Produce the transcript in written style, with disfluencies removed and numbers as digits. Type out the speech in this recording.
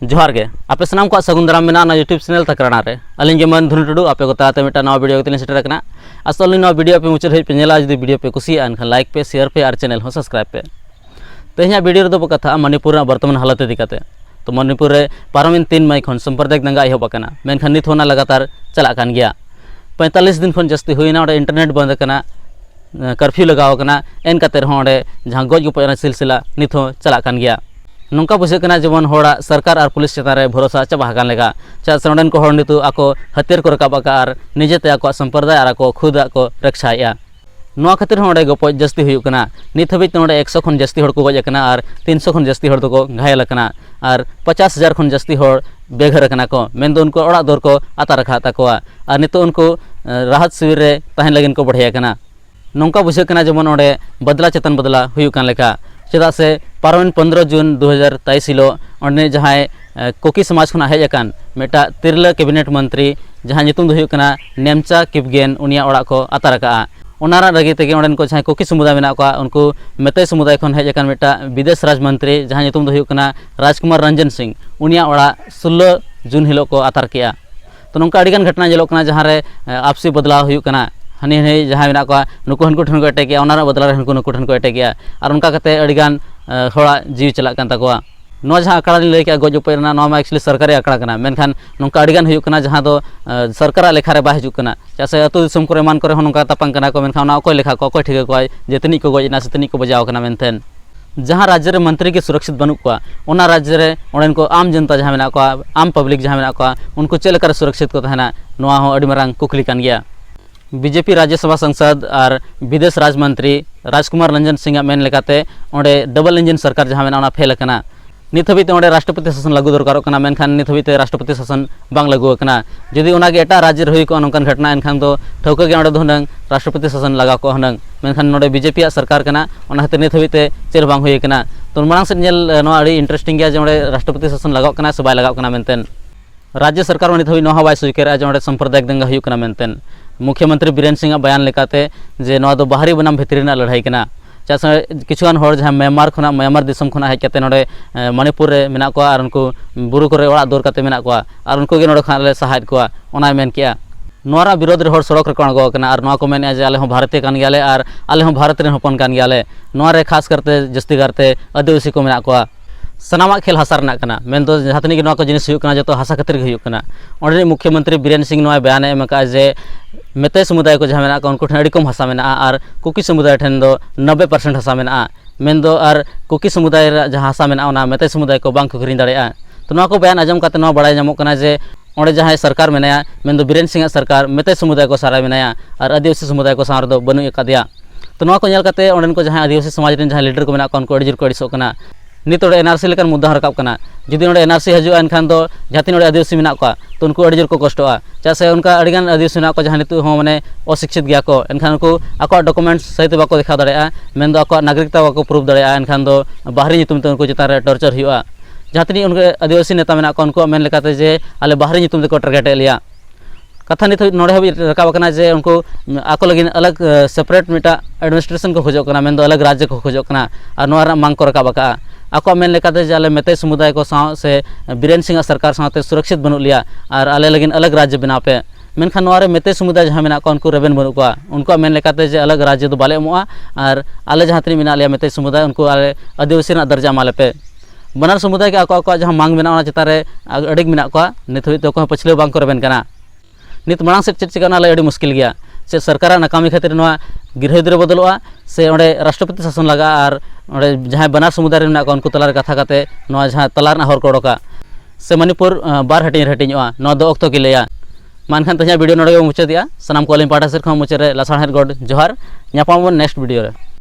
जोहार गे आपे सामान को सगुन दाराम मेना ना यूट्यूब चैनल तकराना रे अलिंग के मन धुनु टुडू आपे को ताते मिटा नवा वीडियो के सेटर रखना असली नवा वीडियो पे मुचर पे नेला जदी वीडियो पे कुसी अनखा लाइक पे शेयर पे और चैनल हो सब्सक्राइब पे तेहना वीडियो रो कथा मणिपुर वर्तमान हालत दिखाते तो मणिपुर रे पारमिन 3 मई खन सांप्रदायिक दंगा एहब आकना मेनखान नित होना लगातार चला कान गया 45 दिन खन जस्ती हुईना ओडे इंटरनेट बंद करना कर्फ्यू लगाव कना एन काते होंडे जहां गज गुपना सिलसिला नित हो चला कान गया नौका बुझेना जेमन होड़ा सरकार और पुलिस चतान रे भरोसा चाबागान लेगा चा से को नितु आको हथियार को रकाब और निजेते आको संप्रदाय और आको खुद को रक्षाया नोआ खातिर होंडे गपज जस्ती हुयुकना नित हबित नोडे 100 खन जस्ती होड़ को गजना और 300 खन जस्ती होड़ को घायल कना और 50,000 खन जस्ती होड़ बेघर कना को मेन दो उनको ओड़ा दौर को आता रखा ताकोआ और नितो उनको राहत शिविर रे तहन लगन को बढ़िया कना नौका बुझेना जेमन ओडे बदला चेतन बदला हुयुकान लेका चेदा से पारमिन 15 जून 2023 हिलो ओंडे जहां कोकी समाज खना हेज अकान मेटा तिरला कैबिनेट मंत्री जहां नितुम दो हुयुकना नेमचा किपगेन उनिया ओड़ा को आता रखा ओनारा लगी तेगे ओंडन को जहां कोकी समुदाय मेना को उनको मेते समुदाय खन हेज अकान मेटा विदेश राज मंत्री जहां नितुम दो हुयुकना राजकुमार रंजन सिंह उनिया ओड़ा 16 जून हिलो को आतार किया तो नौका अड़िगान घटना जेलोग कना जहां रे आपसी बदलाव हुयुकना हनी हनी जहाँ मेना को नुकु हनको ठन को अटैक गया ओनारा बदला रे हनको नुकु ठन को अटैक गया और उनका कते अड़िगान होड़ा जीव चला कान ताकोआ नो जहाँ आकड़ा लई के गज उपायना नो मा एक्चुअली सरकारी आकड़ा कना मेनखान नौका अड़िगान हुयुक कना जहाँ दो सरकार लेखा रे बा हिजुक कना चासे अतु दिसम को मान करे नौका तापांग कना को मेनखान ना कोई लेखा को ठीक को जे तनी को गजना से तनी को बजाव कना मेनथेन जहाँ राज्य रे मंत्री के सुरक्षित बनू को ओना राज्य रे ओंडन को आम जनता जहाँ मेना को आम पब्लिक जहाँ मेना को उनको चेल कर सुरक्षित को तहना नोआ हो अड़ी मारांग कुकली कान गया बीजेपी राज्यसभा सांसद और विदेश राज मंत्री राजकुमार रंजन सिंह मेन लेकाते ओंडे डबल इंजन सरकार जहाँ मेना फेल कना नित हबिते ओंडे राष्ट्रपति शासन लागू दरकार कना मेनखान नित हबिते राष्ट्रपति शासन बांग लागू कना जदि ओनागे एटा राज्य रही को नौकान घटना एनखान दो ठौका गे ओंडे दो हनंग राष्ट्रपति शासन लगा को हनंग मेनखान नोडे बीजेपी सरकार कना ओना हते नित हबिते चेर बांग हुई कना तो मांग से नेल नोआ अड़ी इंटरेस्टिंग गया जे ओंडे राष्ट्रपति शासन लगाव कना से बाय लगाव कना मेनतेन राज्य सरकार नित हबि नोहा बाय स्वीकार जे ओंडे सांप्रदायिक दंगा हुई कना मेनतेन मुख्यमंत्री बीरेन सिंह बयान लेकाते जे नोआ दो बाहरी बनाम भितरीना लड़ाई कना चास किछुगान होड़ जहां म्यांमार दिसम खना हेज काते नोडे मणिपुर रे मेना को और उनको बुरु करे ओड़ा दौर काते मेना को और उनको गे नोडे खान ले सहायत को ओना मेन किया नोरा विरोध रे होड़ सड़क रे अणगो कना और नोआ को मेन जे आले हो भारतीय कान गयाले और आले हो भारत रे होपन कान गयाले नोआ रे खास करते जस्ती करते आदिवासी को मेना को सनामा खेल हासा रना कना मेन दो जहां तनी को जिनिस हुयुक कना जतो हासा खातिर हुयुक कना ओंडे मुख्यमंत्री बीरेन सिंह नोआ बयान एम का जे मेते समुदाय को जहां मेना को उनको ठन अड़ी कम हासा मेना और कुकी समुदाय ठन दो 90% हासा मेना मेन दो और कुकी समुदाय जहां हासा मेना ओना मेते समुदाय को बांग खरीद दाड़ेया तो नोआ को बयान आजम काते नोआ बड़ाय जामो कना जे ओंडे जहां सरकार मेनाया मेन दो बीरेन सिंह सरकार मेते समुदाय को सारा मेनाया और आदिवासी समुदाय को सार दो बनु एकादिया तो नोआ को नेल काते ओंडन को जहां आदिवासी समाज रे जहां लीडर को मेना को उनको अड़ी जोर को अड़िसो कना नित एनआरसी लेकर मुद्दा रकाब कना जुदी नोडे एनआरसी हजूआ एनखान दो जहां नोडे आदिवासी मेना को तो उनको अड़ी जोर को कष्टोआ चासे उनका अड़िगान आदिवासी मेना को जहां नित हो माने अशिक्षित गया को एनखान उनको आको डॉक्यूमेंट्स सहित बाको देखा दाड़ेया मेन दो आको नागरिकता बाको प्रूफ दाड़ेया एनखान दो बाहरी नितुम ते उनको चितान रे टॉर्चर हुआ जहां तनी उनके आदिवासी नेता मेना को उनको मेन लेकाते जे आले बाहरी नितुम ते को टारगेट लिया कथा नित नोडे हबि रकाब कना जे उनको आको लगिन अलग सेपरेट मेटा एडमिनिस्ट्रेशन को खोजो कना मेन दो अलग राज्य को खोजो कना और नोरा मांग को रकाब का आको मेन लेकाते जे आले मेते समुदाय को साव से बीरेन सिंह सरकार साथे सुरक्षित बनु लिया और आले लगिन अलग राज्य बना पे मेनखान नोरे मेते समुदाय जहां मेना को उनको रेबेन बनु को उनको मेन लेकाते जे अलग राज्य दो बाले एमोआ और आले जहां तनी मेना लिया मेते समुदाय उनको आले आदिवासी ना दर्जा माले पे बनार समुदाय के आको जहां मांग मेना चितारे अडिग मेना को नित हबि तो को पछले बांग को रेबेन कना नित मांग से चेक चिकाना ले अड़ी मुश्किल गया से सरकार नाकामी खातिर नोआ गिरहद्रे बदलोआ से ओंडे राष्ट्रपति शासन लगा और ओंडे जहां बनार समुदाय रे मेना को उनको तलार कथा काते नोआ जहां तलार ना हर को ओडोका से मणिपुर बार हटिñoa नोआ दो अक्तो के लेया मानखान तኛ वीडियो नोडे मुचादिया सनाम को लिम पाटा सेर खम मुचरे लसाणहेर गॉड जोहार ᱧᱟᱯᱟᱢ ᱵᱚᱱ नेक्स्ट वीडियो रे।